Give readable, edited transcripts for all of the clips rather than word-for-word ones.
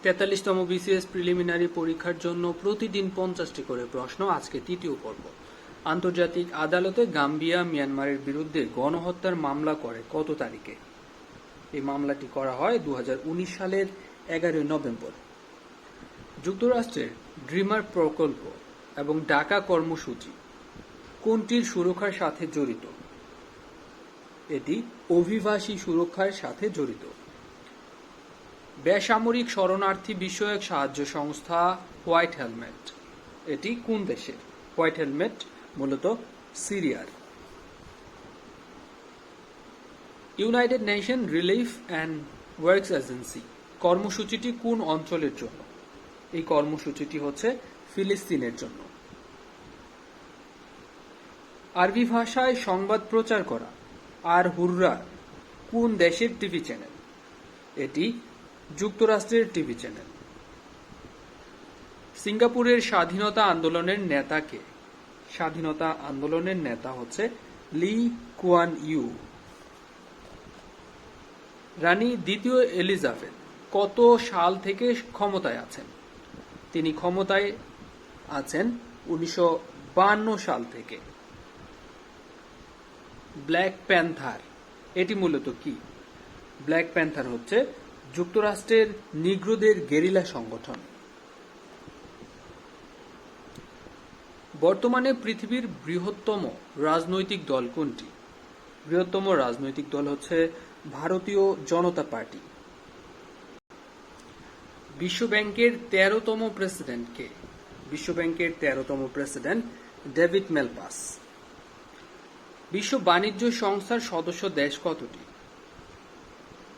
43তম BCS preliminary পরীক্ষার জন্য প্রতিদিন 50টি করে প্রশ্ন। আজকে তৃতীয় পর্ব। আন্তর্জাতিক আদালতে গাম্বিয়া মিয়ানমারের বিরুদ্ধে গণহত্যার মামলা করে কত তারিখে? এই মামলাটি করা হয় 2019 সালের 11 নভেম্বর। যুক্তরাষ্ট্রের ড্রিমার প্রকল্প এবং ঢাকা কর্মসূচি কোনটির সুরক্ষার সাথে জড়িত? এটি অভিবাসী সুরক্ষার সাথে জড়িত। বেসামরিক শরণার্থী বিষয়ক সাহায্য সংস্থা হোয়াইট হেলমেট, এটি কোন দেশের? হোয়াইট হেলমেট মূলত সিরিয়ার। United Nation Relief and Works Agency কর্মসূচিটি কোন অঞ্চলের জন্য? এই কর্মসূচিটি হচ্ছে ফিলিস্তিনের জন্য। আরবি ভাষায় সংবাদ প্রচার করা আর হুররা কোন দেশের টিভি চ্যানেল? এটি যুক্তরাষ্ট্রের টিভি চ্যানেল। সিঙ্গাপুরের স্বাধীনতা আন্দোলনের নেতা কে? স্বাধীনতা আন্দোলনের নেতা হচ্ছে লি কুয়ান ইউ। রানী দ্বিতীয় এলিজাবেথ কত সাল থেকে ক্ষমতায় আছেন? তিনি ক্ষমতায় আছেন 1952 সাল থেকে। ব্ল্যাক প্যান্থার এটি মূলত কি? ব্ল্যাক প্যান্থার হচ্ছে যুক্তরাষ্ট্রের নিগ্রোদের গেরিলা সংগঠন। বর্তমানে পৃথিবীর বৃহত্তম রাজনৈতিক দল কোনটি? বৃহত্তম রাজনৈতিক দল হচ্ছে ভারতীয় জনতা পার্টি। বিশ্বব্যাংকের 13তম প্রেসিডেন্ট কে? বিশ্বব্যাংকের 13তম প্রেসিডেন্ট ডেভিড মেলপাস। বিশ্ব বাণিজ্য সংস্থার সদস্য দেশ কতটি?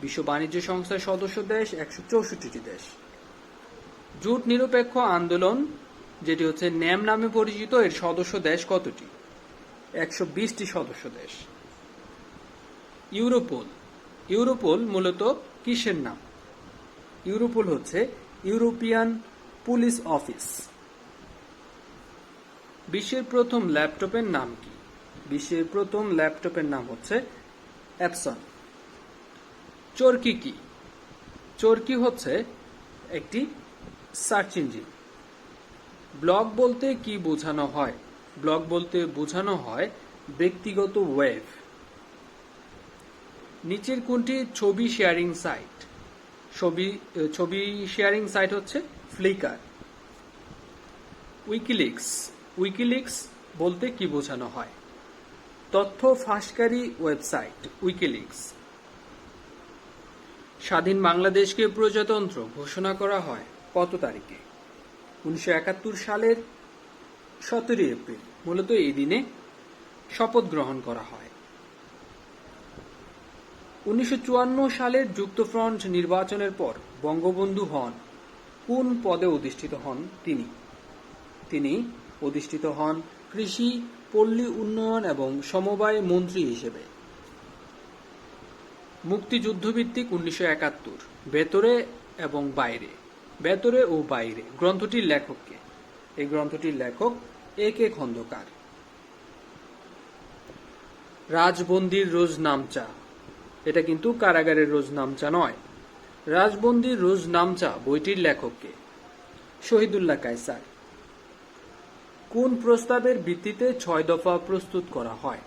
বিশ্ব বাণিজ্য সংস্থার সদস্য দেশ 164টি দেশ। জোট নিরপেক্ষ আন্দোলন যেটি হচ্ছে ন্যাম নামে পরিচিত, এর সদস্য দেশ কতটি? 120টি সদস্য দেশ। ইউরোপোল, ইউরোপোল মূলত কিসের নাম? ইউরোপোল হচ্ছে ইউরোপিয়ান পুলিশ অফিস। বিশ্বের প্রথম ল্যাপটপের নাম কি? বিশ্বের প্রথম ল্যাপটপের নাম হচ্ছে অ্যাপসন। চরকি কি? চরকি হচ্ছে একটি সার্চ ইঞ্জিন। ব্লগ বলতে কি বোঝানো হয়? ব্লগ বলতে বোঝানো হয় ব্যক্তিগত ওয়েব। নিচের কোনটি ছবি শেয়ারিং সাইট? ছবি শেয়ারিং সাইট হচ্ছে ফ্লিকার। উইকিলিক্স, উইকিলিক্স বলতে কি বোঝানো হয়? তথ্য ফাঁসকারী ওয়েবসাইট উইকিলিক্স। স্বাধীন বাংলাদেশকে প্রজাতন্ত্র ঘোষণা করা হয় কত তারিখে? 1971 সালের 17 এপ্রিল। মূলত এই দিনে শপথ গ্রহণ করা হয়। 1954 সালের যুক্তফ্রন্ট নির্বাচনের পর বঙ্গবন্ধু হন কোন পদে অধিষ্ঠিত হন তিনি? তিনি অধিষ্ঠিত হন কৃষি, পল্লী উন্নয়ন এবং সমবায় মন্ত্রী হিসেবে। মুক্তিযুদ্ধভিত্তিক 1971 ভেতরে এবং বাইরে, ভেতরে ও বাইরে গ্রন্থটির লেখক কে? এই গ্রন্থটির লেখক A.K. খন্দকার। রাজবন্দির রোজ নামচা, এটা কিন্তু কারাগারের রোজ নামচা নয়। রাজবন্দির রোজ নামচা বইটির লেখক কে? শহীদুল্লাহ কায়সার। কোন প্রস্তাবের ভিত্তিতে 6 দফা প্রস্তুত করা হয়?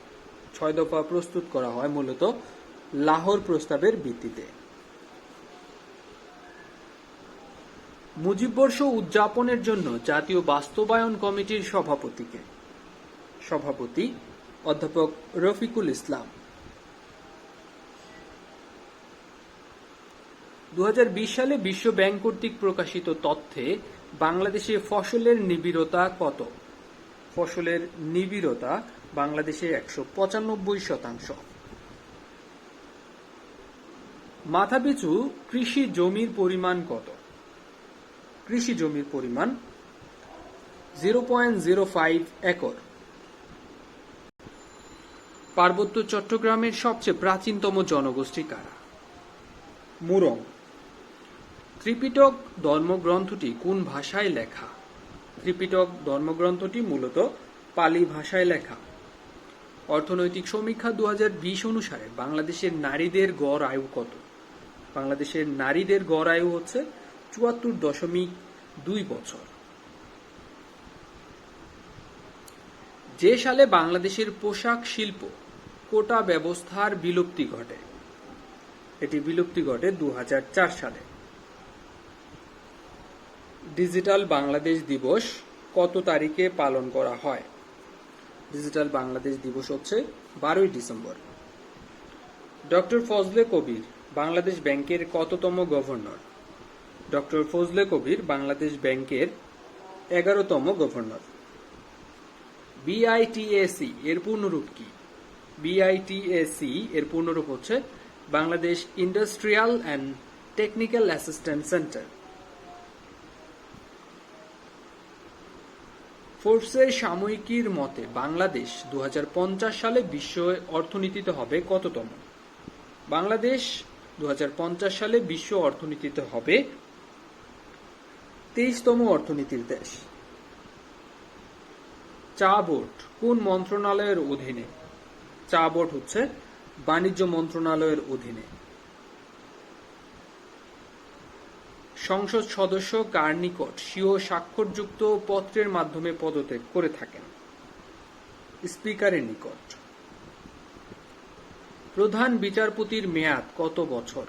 6 দফা প্রস্তুত করা হয় মূলত লাহোর প্রস্তাবের ভিত্তিতে। মুজিববর্ষ উদযাপনের জন্য জাতীয় বাস্তবায়ন কমিটির সভাপতি কে? সভাপতি অধ্যাপক রফিকুল ইসলাম। 2020 সালে বিশ্ব ব্যাংক কর্তৃক প্রকাশিত তথ্যে বাংলাদেশে ফসলের নিবিড়তা কত? ফসলের নিবিড়তা বাংলাদেশে 195%। মাথাপিছু কৃষি জমির পরিমাণ কত? কৃষি জমির পরিমাণ 0.05 একর। পার্বত্য চট্টগ্রামের সবচেয়ে প্রাচীনতম জনগোষ্ঠী কারা? মুরং। ত্রিপিটক ধর্মগ্রন্থটি কোন ভাষায় লেখা? ত্রিপিটক ধর্মগ্রন্থটি মূলত পালি ভাষায় লেখা। অর্থনৈতিক সমীক্ষা 2020 অনুসারে বাংলাদেশের নারীদের গড় আয়ু কত? বাংলাদেশের নারীদের গড় আয়ু হচ্ছে 74.2 বছর। যে সালে বাংলাদেশের পোশাক শিল্প কোটা ব্যবস্থার বিলুপ্তি ঘটে? এটি বিলুপ্তি ঘটে 2004 সালে। ডিজিটাল বাংলাদেশ দিবস কত তারিখে পালন করা হয়? ডিজিটাল বাংলাদেশ দিবস হচ্ছে 12ই ডিসেম্বর। ডক্টর ফজলে কবির বাংলাদেশ ব্যাংকের কততম গভর্নর? ডক্টর ফজলে কবির বাংলাদেশ ব্যাংকের 11তম গভর্নর। বিআইটিএসি এর পূর্ণরূপ কি? বিআইটিএসি এর পূর্ণরূপ হচ্ছে Bangladesh Industrial and Technical Assistance Centre. ফোর্বসের সাময়িকীর মতে বাংলাদেশ 2050 সালে বিশ্ব অর্থনীতিতে হবে কততম? বাংলাদেশ 2050 সালে বিশ্ব অর্থনীতিতে হবে 23তম অর্থনীতির দেশ। চা বোর্ড কোন মন্ত্রণালয়ের অধীনে? চা বোর্ড হচ্ছে বাণিজ্য মন্ত্রণালয়ের অধীনে। সংসদ সদস্য কার নিকট স্বীয় স্বাক্ষরযুক্ত পত্রের মাধ্যমে পদত্যাগ করে থাকেন? স্পিকারের নিকট। প্রধান বিচারপতির মেয়াদ কত বছর?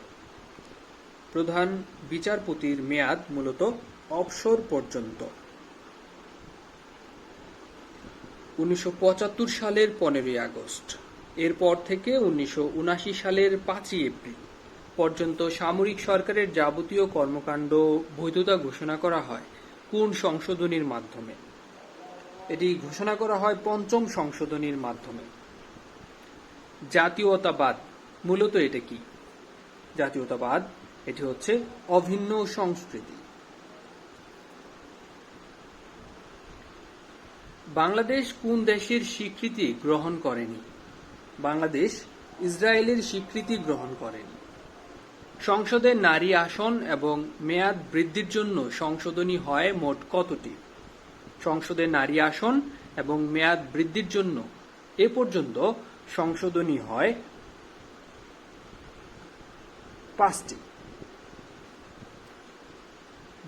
প্রধান বিচারপতির মেয়াদ মূলত অবসর পর্যন্ত। 1975 সালের 15ই আগস্ট এরপর থেকে 1979 সালের 5ই এপ্রিল পর্যন্ত সামরিক সরকারের যাবতীয় কর্মকাণ্ড বৈধতা ঘোষণা করা হয় কোন সংশোধনীর মাধ্যমে? এটি ঘোষণা করা হয় 5ম সংশোধনীর মাধ্যমে। জাতীয়তাবাদ মূলত এটা কি? জাতীয়তাবাদ এটি হচ্ছে অভিন্ন সংস্কৃতি। বাংলাদেশ কোন দেশের স্বীকৃতি গ্রহণ করেনি? বাংলাদেশ ইসরায়েলের স্বীকৃতি গ্রহণ করেনি। সংসদে নারী আসন এবং মেয়াদ বৃদ্ধির জন্য সংশোধনী হয় মোট কতটি? সংসদে নারী আসন এবং মেয়াদ বৃদ্ধির জন্য এ পর্যন্ত সংশোধনী হয় 5টি।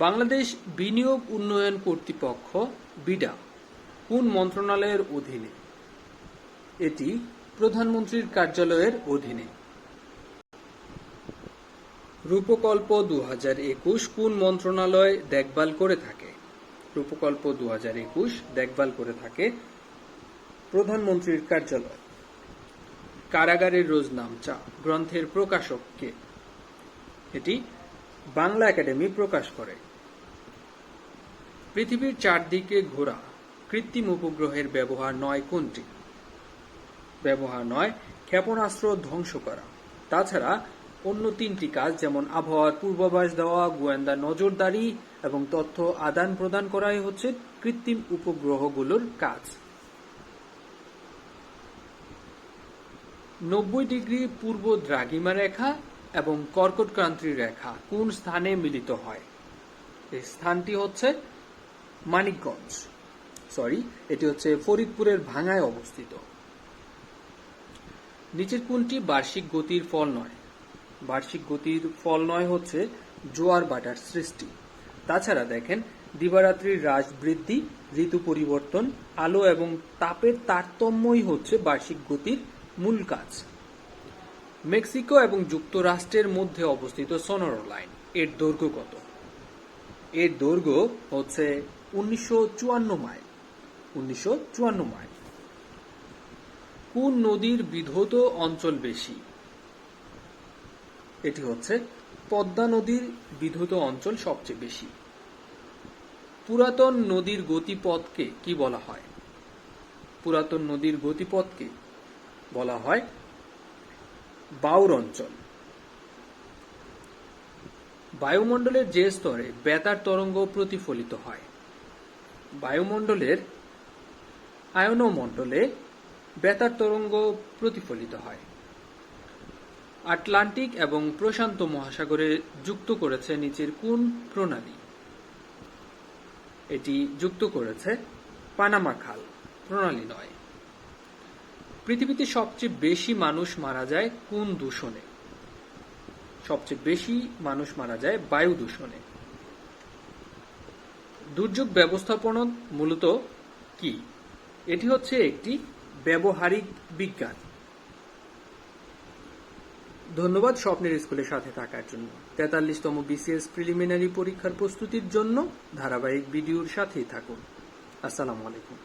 বাংলাদেশ বিনিয়োগ উন্নয়ন কর্তৃপক্ষ বিডা কোন মন্ত্রণালয়ের অধীনে? এটি প্রধানমন্ত্রীর কার্যালয়ের অধীনে। রূপকল্প 2021 কোন মন্ত্রণালয় দেখভাল করে থাকে? রূপকল্প 2021 দেখভাল করে থাকে প্রধানমন্ত্রীর কার্যালয়। কারাগারের রোজনামচা গ্রন্থের প্রকাশক কে? এটি বাংলা একাডেমি প্রকাশ করে। পৃথিবীর চারদিকে ঘোরা কৃত্রিম উপগ্রহের ব্যবহার নয় কোনটি? ব্যবহার নয় ক্ষেপণাস্ত্র ধ্বংস করা। তাছাড়া অন্য 3টি কাজ যেমন আবহাওয়ার পূর্বাভাস দেওয়া, গোয়েন্দা নজরদারি এবং তথ্য আদান প্রদান করাই হচ্ছে কৃত্রিম উপগ্রহগুলোর কাজ। 90 ডিগ্রি পূর্ব দ্রাঘিমা রেখা এবং কর্কটক্রান্তির রেখা কোন স্থানে মিলিত হয়? এই স্থানটি হচ্ছে মানিকগঞ্জ, এটি হচ্ছে ফরিদপুরের ভাঙ্গায় অবস্থিত। নিচের কোনটি বার্ষিক গতির ফল নয়? বার্ষিক গতির ফল নয় হচ্ছে জোয়ার ভাটার সৃষ্টি। তাছাড়া দেখেন দিবারাত্রির হ্রাস বৃদ্ধি, ঋতু পরিবর্তন, আলো এবং তাপের তারতম্যই হচ্ছে বার্ষিক গতির মূল কাজ। মেক্সিকো এবং যুক্তরাষ্ট্রের মধ্যে অবস্থিত সোনোরা লাইন এর দৈর্ঘ্য কত? এর দৈর্ঘ্য হচ্ছে 1954 মাইল। 1954 মাইল। কোন নদীর বিধৌত অঞ্চল বেশি? এটি হচ্ছে পদ্মা নদীর বিধৌত অঞ্চল সবচেয়ে বেশি। পুরাতন নদীর গতিপথকে কি বলা হয়? পুরাতন নদীর গতিপথকে বলা হয় বাউর অঞ্চল। বায়ুমণ্ডলের যে স্তরে বেতার তরঙ্গ প্রতিফলিত হয়? বায়ুমণ্ডলের আয়নমণ্ডলে বেতার তরঙ্গ প্রতিফলিত হয়। আটলান্টিক এবং প্রশান্ত মহাসাগরে যুক্ত করেছে নিচের কোন প্রণালী? এটি যুক্ত করেছে পানামা খাল প্রণালী নয়। পৃথিবীতে সবচেয়ে বেশি মানুষ মারা যায় কোন দূষণে? সবচেয়ে বেশি মানুষ মারা যায় বায়ু দূষণে। দুর্যোগ ব্যবস্থাপনা মূলত কি? এটি হচ্ছে একটি ব্যবহারিক বিজ্ঞান। ধন্যবাদ স্বপ্নের স্কুলের সাথে থাকার জন্য। 43তম বিসিএস প্রিলিমিনারি পরীক্ষার প্রস্তুতির জন্য ধারাবাহিক ভিডিওর সাথেই থাকুন। আসসালামু আলাইকুম।